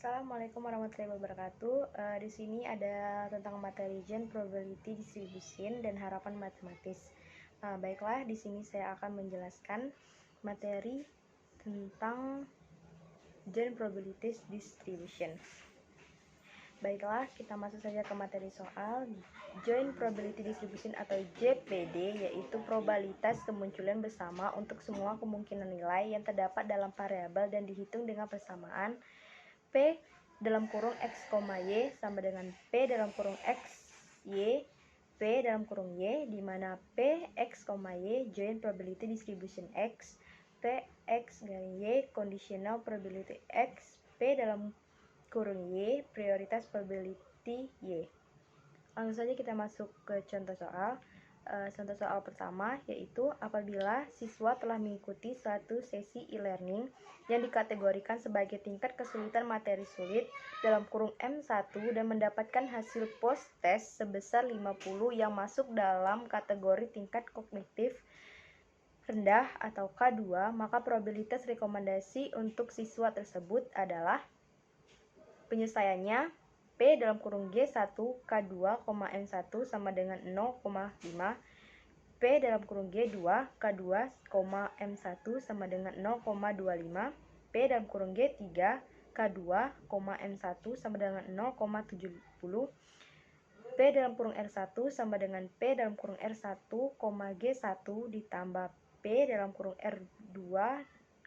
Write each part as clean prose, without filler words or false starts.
Assalamualaikum warahmatullahi wabarakatuh. Di sini ada tentang materi Gen Probability Distribution dan harapan matematis. Baiklah, di sini saya akan menjelaskan materi tentang Gen Probability Distribution. Baiklah, kita masuk saja ke materi soal. Joint Probability Distribution atau JPD yaitu probabilitas kemunculan bersama untuk semua kemungkinan nilai yang terdapat dalam variabel dan dihitung dengan persamaan P dalam kurung X, Y sama dengan P dalam kurung X, Y, P dalam kurung Y, di mana P, X, Y joint probability distribution X, P, X, Y conditional probability X, P dalam kurung Y prioritas probability Y. Langsung saja kita masuk ke contoh soal. Contoh soal pertama yaitu apabila siswa telah mengikuti suatu sesi e-learning yang dikategorikan sebagai tingkat kesulitan materi sulit dalam kurung M1 dan mendapatkan hasil post test sebesar 50 yang masuk dalam kategori tingkat kognitif rendah atau K2, maka probabilitas rekomendasi untuk siswa tersebut adalah penyelesaiannya P dalam kurung G1 K2, M1 sama dengan 0,5, P dalam kurung G2 K2, M1 sama dengan 0,25, P dalam kurung G3 K2, M1 sama dengan 0,70, P dalam kurung R1 sama dengan P dalam kurung R1, G1 ditambah P dalam kurung R2,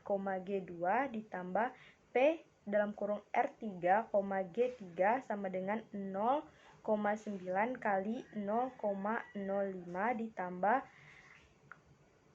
G2 ditambah P dalam kurung R3, G3 sama dengan 0,9 kali 0,05 ditambah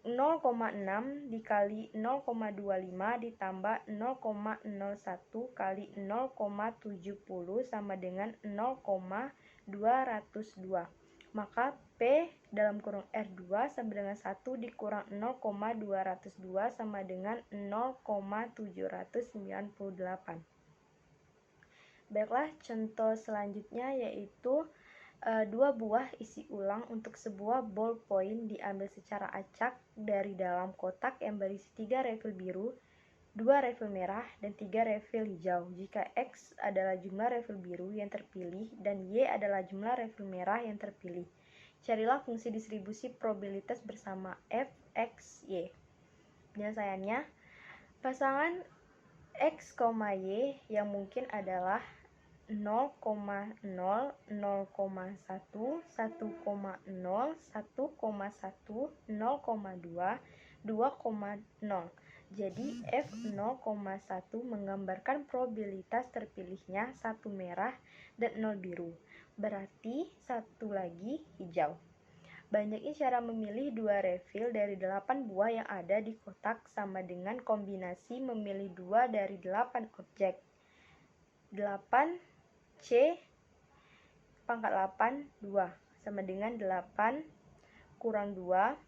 0,6 dikali 0,25 ditambah 0,01 kali 0,70 sama dengan 0,202. Maka P dalam kurung R2 sama dengan 1 dikurang 0,202 sama dengan 0,798. Baiklah, contoh selanjutnya yaitu dua buah isi ulang untuk sebuah ballpoint diambil secara acak dari dalam kotak yang berisi 3 refill biru, 2 refill merah, dan 3 refill hijau. Jika X adalah jumlah refill biru yang terpilih dan Y adalah jumlah refill merah yang terpilih, carilah fungsi distribusi probabilitas bersama F, X, Y. Penyelesaiannya, pasangan X, Y yang mungkin adalah 0,0, 0,1, 1,0, 1,1, 0,2, 2,0. Jadi F0,1 menggambarkan probabilitas terpilihnya 1 merah dan 0 biru. Berarti satu lagi hijau. Banyaknya cara memilih 2 refill dari 8 buah yang ada di kotak sama dengan kombinasi memilih 2 dari 8 objek. 8 C pangkat 8 2 sama dengan 8 kurang 2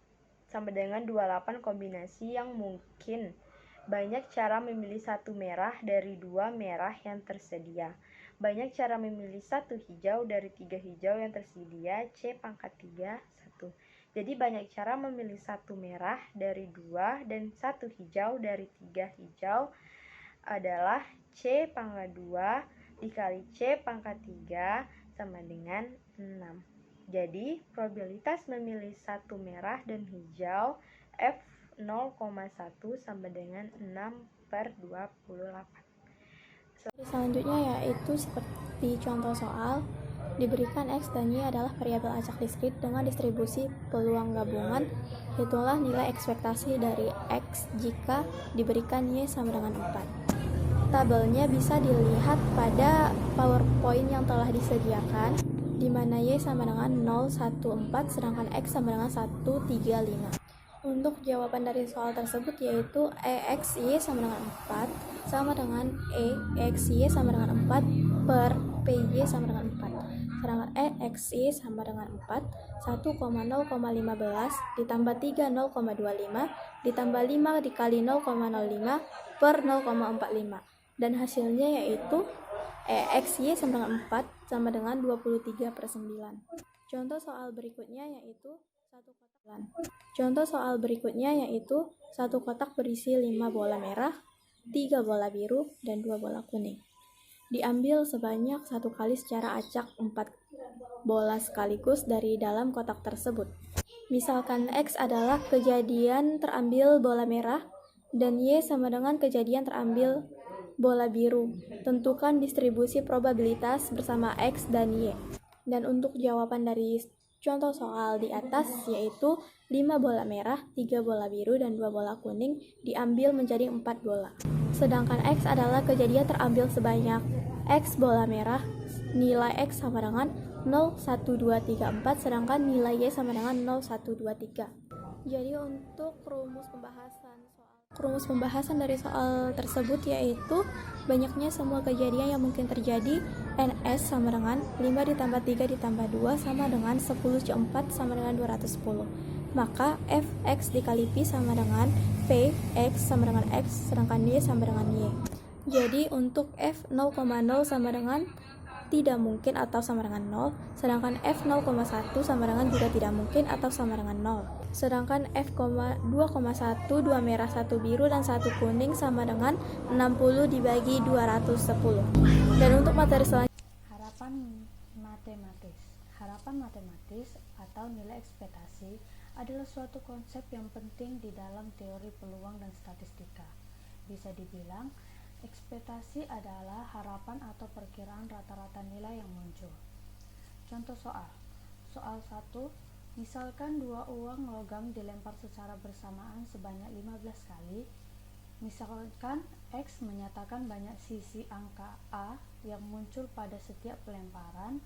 sama dengan 28 kombinasi yang mungkin. Banyak cara memilih 1 merah dari 2 merah yang tersedia. Banyak cara memilih 1 hijau dari 3 hijau yang tersedia. C pangkat 3 1. Jadi banyak cara memilih 1 merah dari 2 dan 1 hijau dari 3 hijau adalah C pangkat 2 dikali C pangkat 3 sama dengan 6. Jadi probabilitas memilih 1 merah dan hijau F0,1 sama dengan 6/28. Selanjutnya yaitu seperti contoh soal, diberikan X dan Y adalah variabel acak diskrit dengan distribusi peluang gabungan. Hitunglah nilai ekspektasi dari X jika diberikan Y sama dengan 4. Tabelnya bisa dilihat pada PowerPoint yang telah disediakan, di mana Y sama dengan 014 sedangkan X sama dengan 135. Untuk jawaban dari soal tersebut yaitu EXY sama dengan 4 sama dengan EXY sama dengan 4 per PY sama dengan 4. Sedangkan EXY sama dengan 4, 1,0,15 ditambah 3, 0,25 ditambah 5 dikali 0,05 per 0,45. Dan hasilnya yaitu EXY sama dengan 4 sama dengan 23/9. Contoh soal berikutnya yaitu satu kotak berisi 5 bola merah, 3 bola biru, dan 2 bola kuning. diambil sebanyak 1 kali secara acak 4 bola sekaligus dari dalam kotak tersebut. Misalkan X adalah kejadian terambil bola merah dan Y sama dengan kejadian terambil bola biru. Tentukan distribusi probabilitas bersama X dan Y. Dan untuk jawaban dari contoh soal di atas yaitu 5 bola merah, 3 bola biru, dan 2 bola kuning diambil menjadi 4 bola. Sedangkan X adalah kejadian terambil sebanyak X bola merah, nilai X sama dengan 0, 1, 2, 3, 4, sedangkan nilai Y sama dengan 0, 1, 2, 3. Jadi untuk rumus pembahasan dari soal tersebut yaitu banyaknya semua kejadian yang mungkin terjadi, NS sama dengan 5 ditambah 3 ditambah 2 sama dengan 10 C4 sama dengan 210. Maka Fx dikali Pi sama dengan Px sama dengan X, sedangkan Y sama dengan Y. Jadi untuk F 0,0 sama dengan tidak mungkin atau sama dengan 0, sedangkan F 0,1 sama dengan juga tidak mungkin atau sama dengan 0. Sedangkan F, 2,1, 2 merah, 1 biru, dan 1 kuning sama dengan 60 dibagi 210. Dan untuk materi selanjutnya, Harapan matematis atau nilai ekspektasi adalah suatu konsep yang penting di dalam teori peluang dan statistika. Bisa dibilang, ekspektasi adalah harapan atau perkiraan rata-rata nilai yang muncul. Contoh soal 1, misalkan 2 uang logam dilempar secara bersamaan sebanyak 15 kali. Misalkan X menyatakan banyak sisi angka A yang muncul pada setiap pelemparan,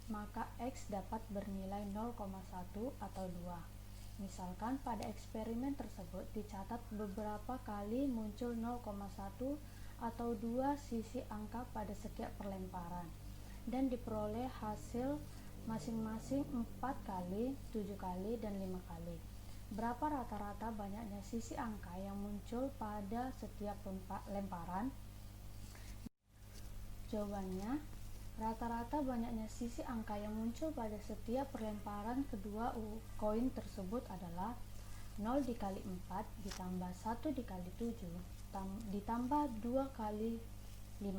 maka X dapat bernilai 0,1 atau 2. Misalkan pada eksperimen tersebut dicatat beberapa kali muncul 0,1 atau 2 sisi angka pada setiap perlemparan dan diperoleh hasil masing-masing 4 kali, 7 kali, dan 5 kali. Berapa rata-rata banyaknya sisi angka yang muncul pada setiap lemparan? Jawabannya, rata-rata banyaknya sisi angka yang muncul pada setiap perlemparan kedua koin tersebut adalah 0 dikali 4 ditambah 1 dikali 7 ditambah 2 kali 5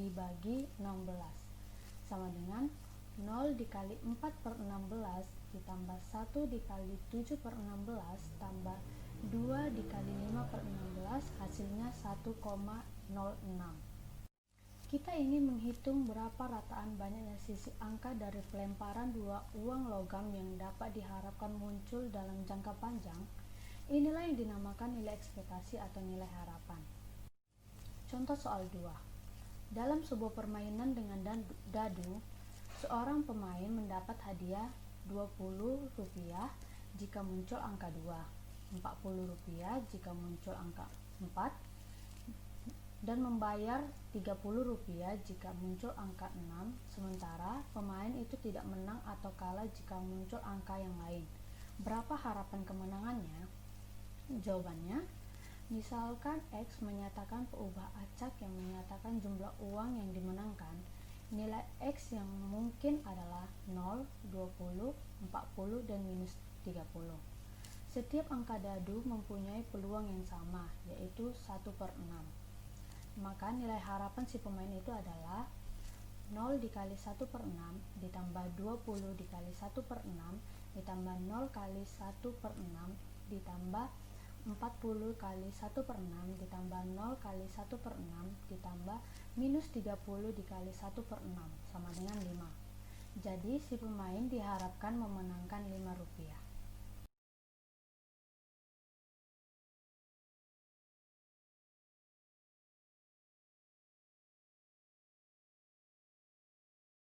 dibagi 16 sama dengan 0 dikali 4 per 16 ditambah 1 dikali 7 per 16 tambah 2 dikali 5 per 16 hasilnya 1,06. Kita ini menghitung berapa rataan banyaknya sisi angka dari pelemparan 2 uang logam yang dapat diharapkan muncul dalam jangka panjang. Inilah yang dinamakan nilai ekspektasi atau nilai harapan. Contoh soal 2. Dalam sebuah permainan dengan dadu, seorang pemain mendapat hadiah Rp20 jika muncul angka 2, Rp40 jika muncul angka 4, dan membayar Rp30 jika muncul angka 6, sementara pemain itu tidak menang atau kalah jika muncul angka yang lain. Berapa harapan kemenangannya? Jawabannya, misalkan X menyatakan peubah acak yang menyatakan jumlah uang yang dimenangkan, nilai X yang mungkin adalah 0, 20, 40, dan minus 30. Setiap angka dadu mempunyai peluang yang sama, yaitu 1/6. Maka nilai harapan si pemain itu adalah 0 dikali 1/6 ditambah 20 dikali 1/6 ditambah 0 kali 1/6 ditambah 40 kali 1/6 ditambah 0 kali 1/6 ditambah minus 30 dikali 1/6 sama dengan 5. Jadi si pemain diharapkan memenangkan Rp5.